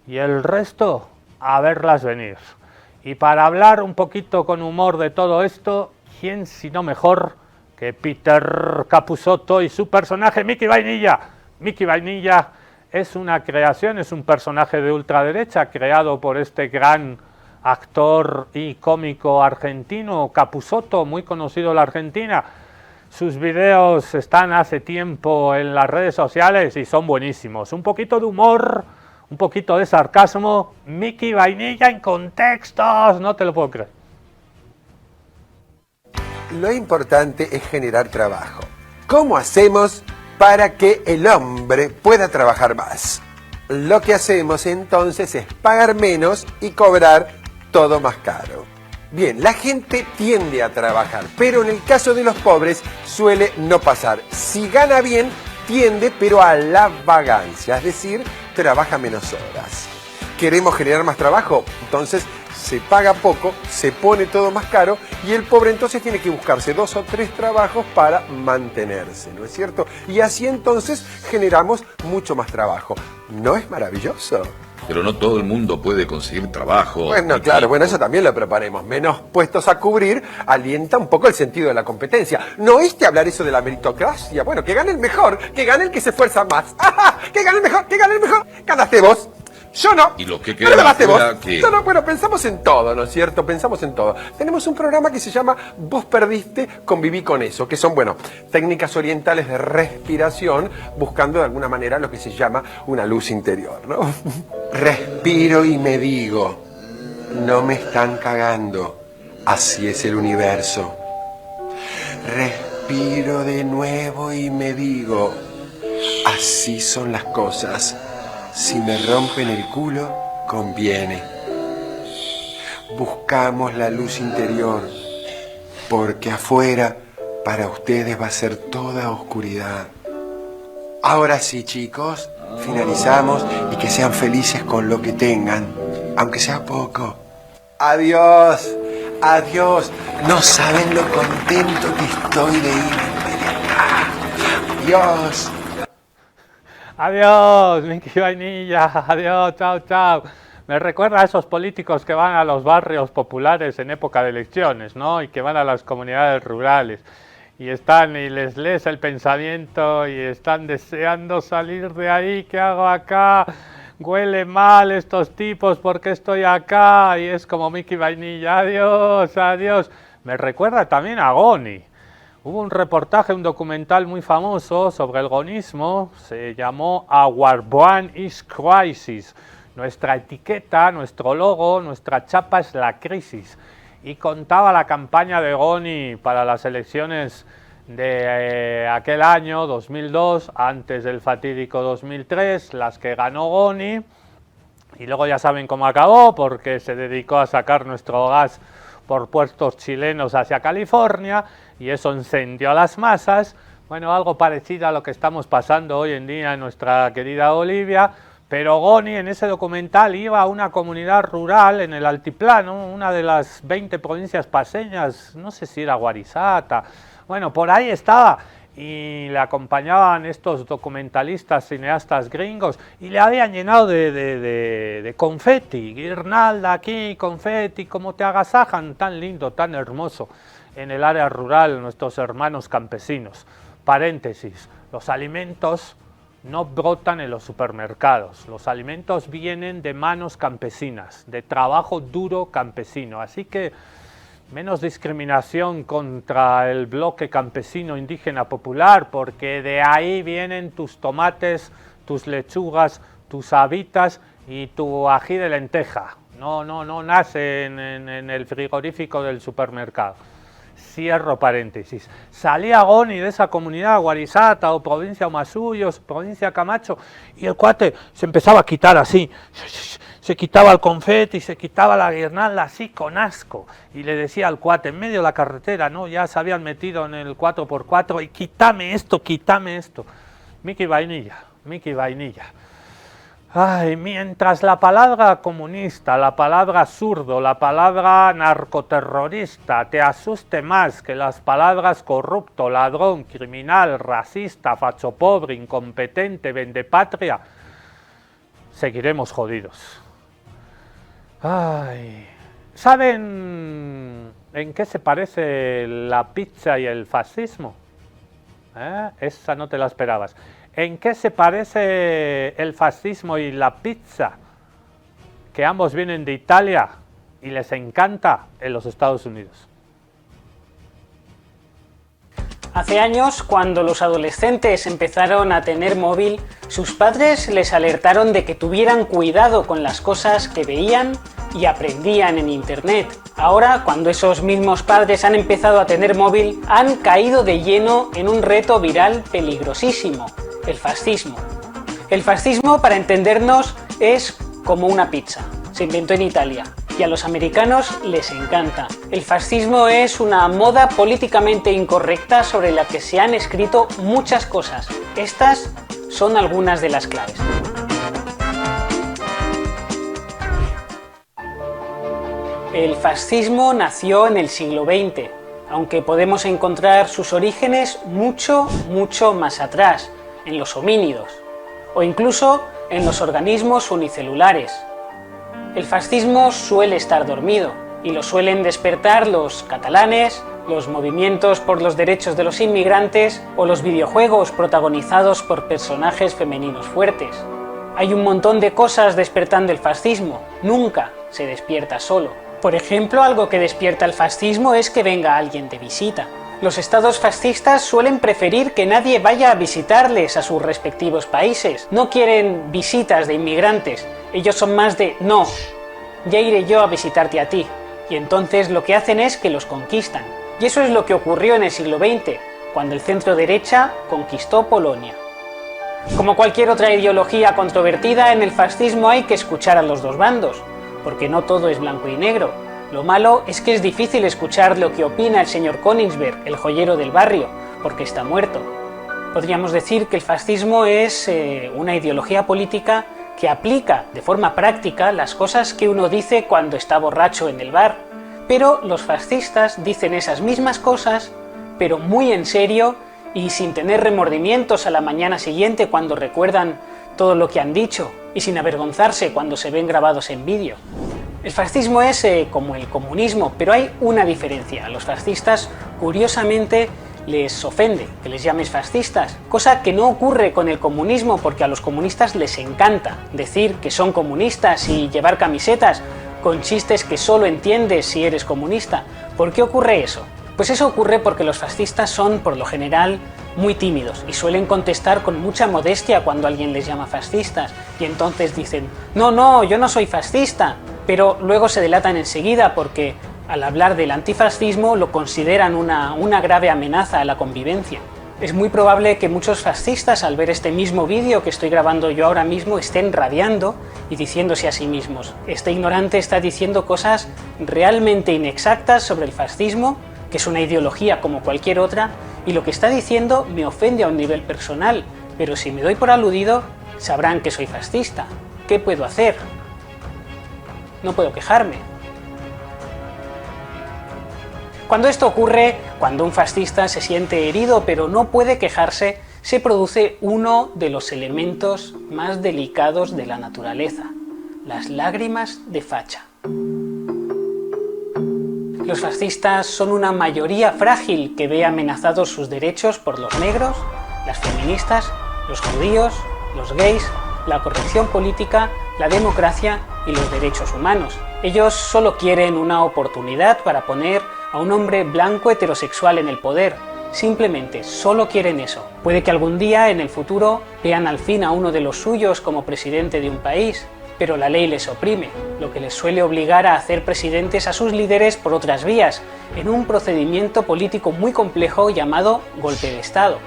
y el resto a verlas venir. Y para hablar un poquito con humor de todo esto, ¿quién sino mejor que Peter Capusotto y su personaje Mickey Vainilla? Mickey Vainilla es una creación, es un personaje de ultraderecha creado por este gran actor y cómico argentino, Capusotto, muy conocido en la Argentina. Sus videos están hace tiempo en las redes sociales y son buenísimos. Un poquito de humor, un poquito de sarcasmo, Mickey Vainilla en contextos, no te lo puedo creer. Lo importante es generar trabajo. ¿Cómo hacemos para que el hombre pueda trabajar más? Lo que hacemos entonces es pagar menos y cobrar todo más caro. Bien, la gente tiende a trabajar, pero en el caso de los pobres suele no pasar. Si gana bien, tiende pero a la vagancia, es decir, trabaja menos horas. ¿Queremos generar más trabajo? Entonces se paga poco, se pone todo más caro y el pobre entonces tiene que buscarse 2 o 3 trabajos para mantenerse, ¿no es cierto? Y así entonces generamos mucho más trabajo. ¿No es maravilloso? Pero no todo el mundo puede conseguir trabajo. Bueno, claro, bueno, eso también lo preparemos. Menos puestos a cubrir alienta un poco el sentido de la competencia. ¿No oíste hablar eso de la meritocracia? Bueno, que gane el mejor, que gane el que se esfuerza más. ¡Ajá! ¡Que gane el mejor, que gane el mejor! Ganaste vos. Yo no. Y lo que ¿No queda lo ganaste vos? afuera, ¿qué? No, bueno, pensamos en todo, ¿no es cierto? Pensamos en todo. Tenemos un programa que se llama Vos perdiste, conviví con eso, que son, bueno, técnicas orientales de respiración, buscando de alguna manera lo que se llama una luz interior, ¿no? Respiro y me digo, no me están cagando, así es el universo. Respiro de nuevo y me digo, así son las cosas. Si me rompen el culo, conviene. Buscamos la luz interior, porque afuera para ustedes va a ser toda oscuridad. Ahora sí, chicos, finalizamos y que sean felices con lo que tengan, aunque sea poco. Adiós, adiós. No saben lo contento que estoy de irme de acá. Adiós. Adiós, Miki Vainilla, adiós, chao, chao. Me recuerda a esos políticos que van a los barrios populares en época de elecciones, ¿no? Y que van a las comunidades rurales y están y les lees el pensamiento y están deseando salir de ahí. ¿Qué hago acá? Huele mal estos tipos, ¿por qué estoy acá? Y es como Miki Vainilla, adiós, adiós. Me recuerda también a Goni. Hubo un reportaje, un documental muy famoso sobre el gonismo, se llamó Our Brand is Crisis. Nuestra etiqueta, nuestro logo, nuestra chapa es la crisis. Y contaba la campaña de Goni para las elecciones de aquel año, 2002, antes del fatídico 2003, las que ganó Goni. Y luego ya saben cómo acabó, porque se dedicó a sacar nuestro gas por puertos chilenos hacia California, y eso encendió a las masas. Bueno, algo parecido a lo que estamos pasando hoy en día en nuestra querida Bolivia, pero Goni en ese documental iba a una comunidad rural en el altiplano, una de las 20 provincias paceñas, no sé si era Guarizata, bueno, por ahí estaba, y le acompañaban estos documentalistas, cineastas gringos, y le habían llenado de confeti, guirnalda aquí, confeti, como te agasajan, tan lindo, tan hermoso, en el área rural, nuestros hermanos campesinos. Paréntesis, los alimentos no brotan en los supermercados, los alimentos vienen de manos campesinas, de trabajo duro campesino, así que menos discriminación contra el bloque campesino indígena popular, porque de ahí vienen tus tomates, tus lechugas, tus habitas y tu ají de lenteja. No nace en el frigorífico del supermercado. Cierro paréntesis. Salía Goni de esa comunidad, Guarizata o provincia Humasuyos, provincia Camacho, y el cuate se empezaba a quitar así. Se quitaba el confeti, se quitaba la guirnalda así con asco, y le decía al cuate en medio de la carretera, ¿no? Ya se habían metido en el 4x4 y quítame esto. Miki Vainilla, Miki Vainilla. Ay, mientras la palabra comunista, la palabra zurdo, la palabra narcoterrorista te asuste más que las palabras corrupto, ladrón, criminal, racista, fachopobre, incompetente, vendepatria, seguiremos jodidos. Ay, ¿saben en qué se parece la pizza y el fascismo? Esa no te la esperabas. ¿En qué se parece el fascismo y la pizza? Que ambos vienen de Italia y les encanta en los Estados Unidos. Hace años, cuando los adolescentes empezaron a tener móvil, sus padres les alertaron de que tuvieran cuidado con las cosas que veían y aprendían en Internet. Ahora, cuando esos mismos padres han empezado a tener móvil, han caído de lleno en un reto viral peligrosísimo: el fascismo. El fascismo, para entendernos, es como una pizza. Se inventó en Italia y a los americanos les encanta. El fascismo es una moda políticamente incorrecta sobre la que se han escrito muchas cosas. Estas son algunas de las claves. El fascismo nació en el siglo XX, aunque podemos encontrar sus orígenes mucho más atrás, en los homínidos, o incluso en los organismos unicelulares. El fascismo suele estar dormido, y lo suelen despertar los catalanes, los movimientos por los derechos de los inmigrantes o los videojuegos protagonizados por personajes femeninos fuertes. Hay un montón de cosas despertando el fascismo, nunca se despierta solo. Por ejemplo, algo que despierta el fascismo es que venga alguien de visita. Los estados fascistas suelen preferir que nadie vaya a visitarles a sus respectivos países. No quieren visitas de inmigrantes, ellos son más de no, ya iré yo a visitarte a ti. Y entonces lo que hacen es que los conquistan. Y eso es lo que ocurrió en el siglo XX, cuando el centro derecha conquistó Polonia. Como cualquier otra ideología controvertida, en el fascismo hay que escuchar a los dos bandos, porque no todo es blanco y negro. Lo malo es que es difícil escuchar lo que opina el señor Königsberg, el joyero del barrio, porque está muerto. Podríamos decir que el fascismo es una ideología política que aplica de forma práctica las cosas que uno dice cuando está borracho en el bar. Pero los fascistas dicen esas mismas cosas, pero muy en serio y sin tener remordimientos a la mañana siguiente cuando recuerdan todo lo que han dicho y sin avergonzarse cuando se ven grabados en vídeo. El fascismo es como el comunismo, pero hay una diferencia. A los fascistas, curiosamente, les ofende que les llames fascistas, cosa que no ocurre con el comunismo, porque a los comunistas les encanta decir que son comunistas y llevar camisetas con chistes que solo entiendes si eres comunista. ¿Por qué ocurre eso? Pues eso ocurre porque los fascistas son, por lo general, muy tímidos y suelen contestar con mucha modestia cuando alguien les llama fascistas, y entonces dicen, no, yo no soy fascista, pero luego se delatan enseguida porque al hablar del antifascismo lo consideran una grave amenaza a la convivencia. Es muy probable que muchos fascistas, al ver este mismo vídeo que estoy grabando yo ahora mismo, estén rabiando y diciéndose a sí mismos, este ignorante está diciendo cosas realmente inexactas sobre el fascismo, que es una ideología como cualquier otra, y lo que está diciendo me ofende a un nivel personal, pero si me doy por aludido, sabrán que soy fascista. ¿Qué puedo hacer? No puedo quejarme. Cuando esto ocurre, cuando un fascista se siente herido pero no puede quejarse, se produce uno de los elementos más delicados de la naturaleza, las lágrimas de facha. Los fascistas son una mayoría frágil que ve amenazados sus derechos por los negros, las feministas, los judíos, los gays, la corrección política, la democracia y los derechos humanos. Ellos solo quieren una oportunidad para poner a un hombre blanco heterosexual en el poder. Simplemente solo quieren eso. Puede que algún día en el futuro vean al fin a uno de los suyos como presidente de un país, pero la ley les oprime, lo que les suele obligar a hacer presidentes a sus líderes por otras vías, en un procedimiento político muy complejo llamado golpe de Estado.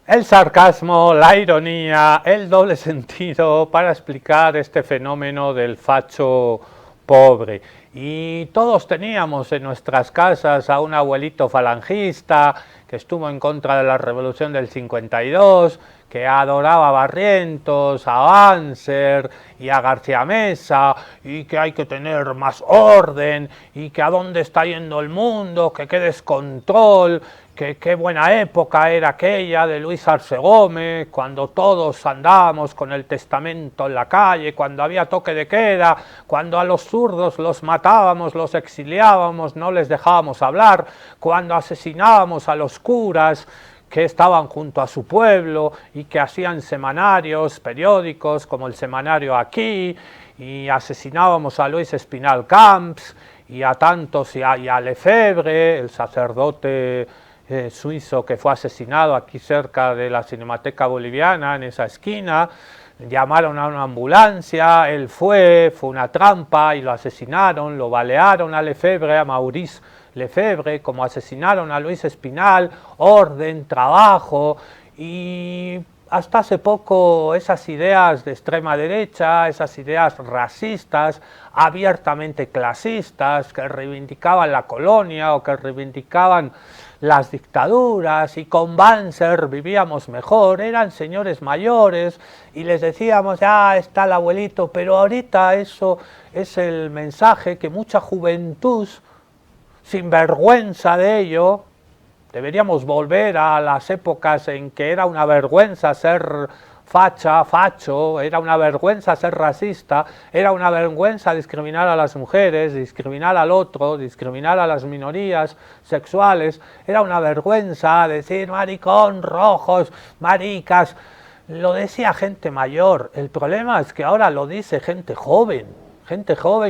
El sarcasmo, la ironía, el doble sentido para explicar este fenómeno del facho pobre. Y todos teníamos en nuestras casas a un abuelito falangista que estuvo en contra de la revolución del 52, que adoraba a Barrientos, a Banzer y a García Mesa, y que hay que tener más orden, y que a dónde está yendo el mundo, que qué descontrol, que qué buena época era aquella de Luis Arce Gómez, cuando todos andábamos con el testamento en la calle, cuando había toque de queda, cuando a los zurdos los matábamos, los exiliábamos, no les dejábamos hablar, cuando asesinábamos a los curas que estaban junto a su pueblo y que hacían semanarios, periódicos como el semanario Aquí, y asesinábamos a Luis Espinal Camps y a tantos, y a Lefebvre, el sacerdote suizo que fue asesinado aquí cerca de la Cinemateca Boliviana, en esa esquina. Llamaron a una ambulancia, él fue una trampa y lo asesinaron, lo balearon a Lefebvre, a Maurice Lefebvre, como asesinaron a Luis Espinal, orden, trabajo, y hasta hace poco esas ideas de extrema derecha, esas ideas racistas, abiertamente clasistas, que reivindicaban la colonia o que reivindicaban las dictaduras y con Banzer vivíamos mejor, eran señores mayores y les decíamos, ya está el abuelito, pero ahorita eso es el mensaje que mucha juventud, sin vergüenza de ello, deberíamos volver a las épocas en que era una vergüenza ser facho, era una vergüenza ser racista, era una vergüenza discriminar a las mujeres, discriminar al otro, discriminar a las minorías sexuales, era una vergüenza decir maricón, rojos, maricas, lo decía gente mayor. El problema es que ahora lo dice gente joven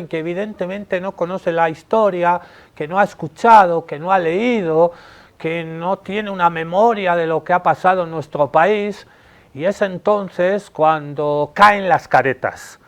que evidentemente no conoce la historia, que no ha escuchado, que no ha leído, que no tiene una memoria de lo que ha pasado en nuestro país. Y es entonces cuando caen las caretas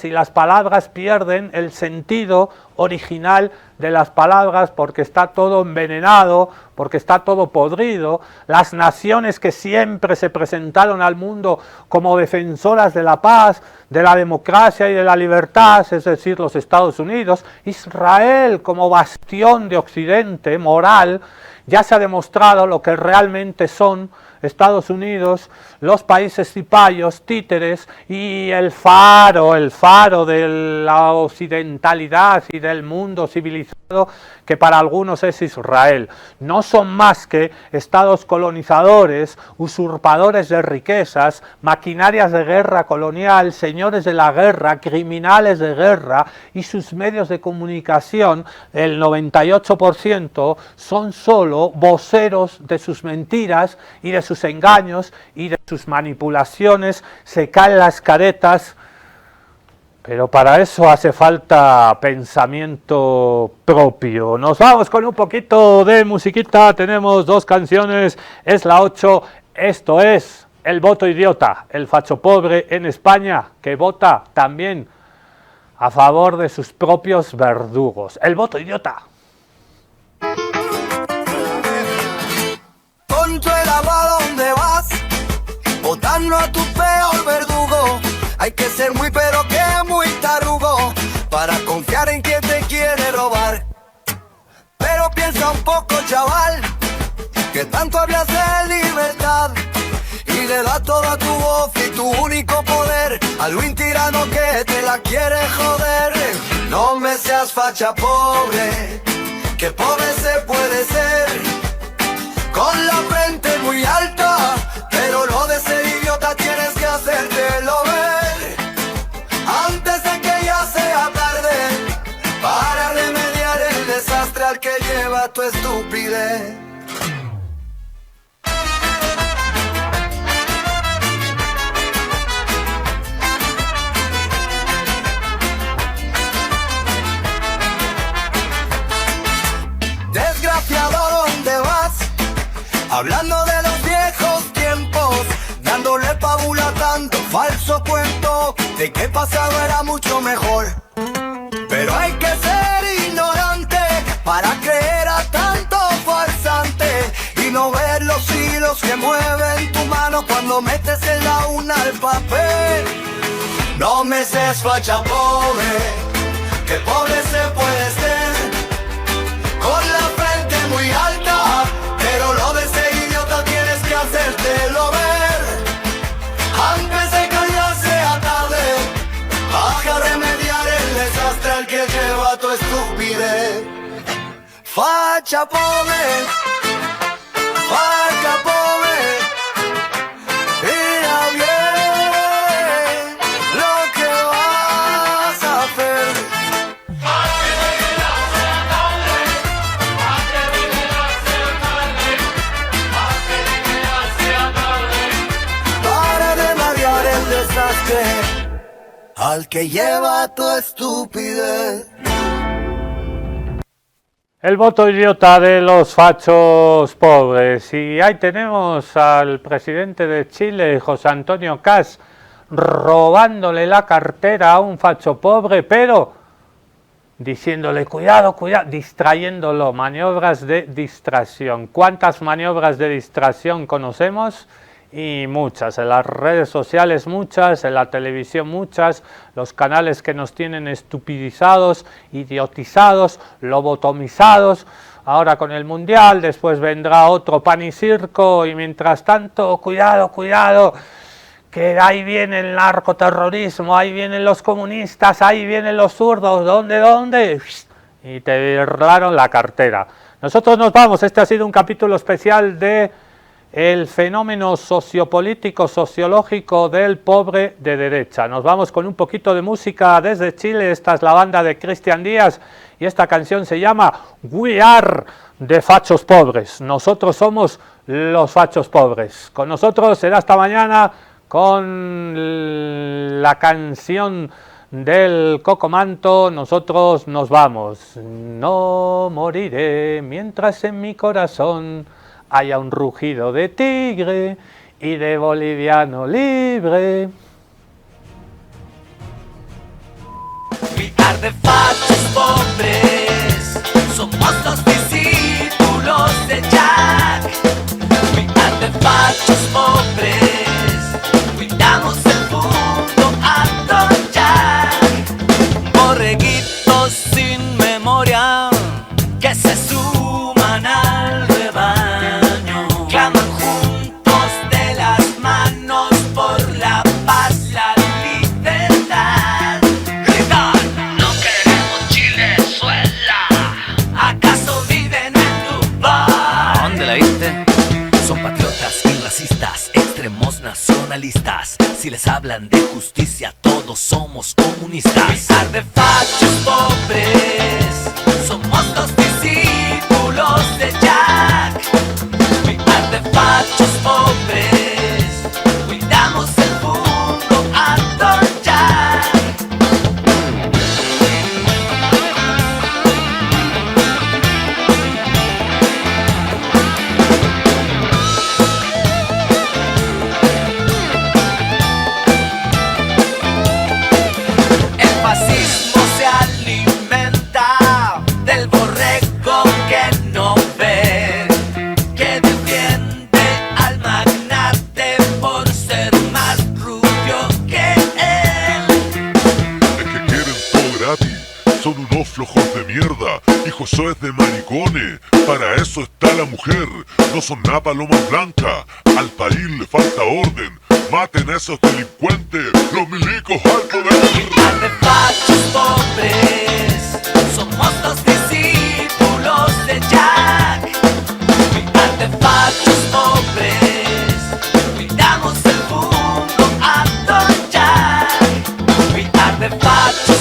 y las palabras pierden el sentido original de las palabras porque está todo envenenado, porque está todo podrido. Las naciones que siempre se presentaron al mundo como defensoras de la paz, de la democracia y de la libertad, es decir, los Estados Unidos, Israel como bastión de Occidente moral, ya se ha demostrado lo que realmente son Estados Unidos, los países cipayos, títeres y el faro de la occidentalidad y del mundo civilizado que para algunos es Israel. No son más que estados colonizadores, usurpadores de riquezas, maquinarias de guerra colonial, señores de la guerra, criminales de guerra y sus medios de comunicación, el 98% son solo voceros de sus mentiras y de sus engaños y de sus manipulaciones. Se caen las caretas, pero para eso hace falta pensamiento propio. Nos vamos con un poquito de musiquita, tenemos 2 canciones, es la 8, esto es El Voto Idiota, el facho pobre en España que vota también a favor de sus propios verdugos. El voto idiota. ¿A dónde vas? Votando a tu peor verdugo. Hay que ser muy pero que muy tarugo para confiar en quien te quiere robar. Pero piensa un poco, chaval, que tanto hablas de libertad y le das toda tu voz y tu único poder al un tirano que te la quiere joder. No me seas facha pobre, que pobre se puede ser. Con la frente muy alta, pero lo de ser idiota tienes que hacértelo ver antes de que ya sea tarde para remediar el desastre al que lleva tu estupidez. Desgraciado, ¿dónde vas? Hablando de los viejos tiempos, dándole fábula tanto falso cuento de que el pasado era mucho mejor. Pero hay que ser ignorante para creer a tanto farsante y no ver los hilos que mueven tu mano cuando metes en la una el papel. No me seas facha pobre, que pobre se puede ser. Con la frente muy alta, pero lo de ser idiota tienes que hacértelo ver antes de que ya sea tarde para remediar el desastre al que lleva tu estupidez. Facha pobre, facha pobre, mira bien lo que vas a hacer. Al que lleva tu estupidez. El voto idiota de los fachos pobres. Y ahí tenemos al presidente de Chile, José Antonio Kast, robándole la cartera a un facho pobre, pero diciéndole cuidado, cuidado, distrayéndolo, maniobras de distracción. ¿Cuántas maniobras de distracción conocemos? Y muchas, en las redes sociales muchas, en la televisión muchas, los canales que nos tienen estupidizados, idiotizados, lobotomizados, ahora con el Mundial, después vendrá otro pan y circo, y mientras tanto, cuidado, que ahí viene el narcoterrorismo, ahí vienen los comunistas, ahí vienen los zurdos, ¿dónde? Y te birlaron la cartera. Nosotros nos vamos, este ha sido un capítulo especial de el fenómeno sociopolítico, sociológico del pobre de derecha. Nos vamos con un poquito de música desde Chile, esta es la banda de Cristian Díaz, y esta canción se llama We Are de Fachos Pobres. Nosotros somos los fachos pobres. Con nosotros será hasta mañana con la canción del Cocomanto. Nosotros nos vamos. No moriré mientras en mi corazón haya un rugido de tigre y de boliviano libre. We are the fachos pobres, somos los discípulos de Jack. We are the fachos pobres, cuidamos el mundo a Don Jack. Borreguitos sin memoria que se suman al rebaño, claman juntos de las manos por la paz, la libertad. Gritan, no queremos Chilezuela. ¿Acaso viven en Dubái? ¿A dónde la viste? Son patriotas y racistas, extremos nacionalistas. Si les hablan de justicia, todos somos comunistas. We are the fachos pobres, somos los discípulos de Jack. We are the fachos pobres, cuidamos el mundo a Don Jack. El fascismo se alimenta del borrego que no ve, que defiende al magnate por ser más rubio que él. Es que quieren todo gratis, son unos flojos de mierda, hijos soes de maricones, para eso está la mujer, no son nada palomas blancas, al país le falta orden, maten a esos delincuentes, los milicos al poder. We are the fachos pobres, somos los discípulos de Jack. We are the fachos pobres, cuidamos el mundo a Don Jack. We are the fachos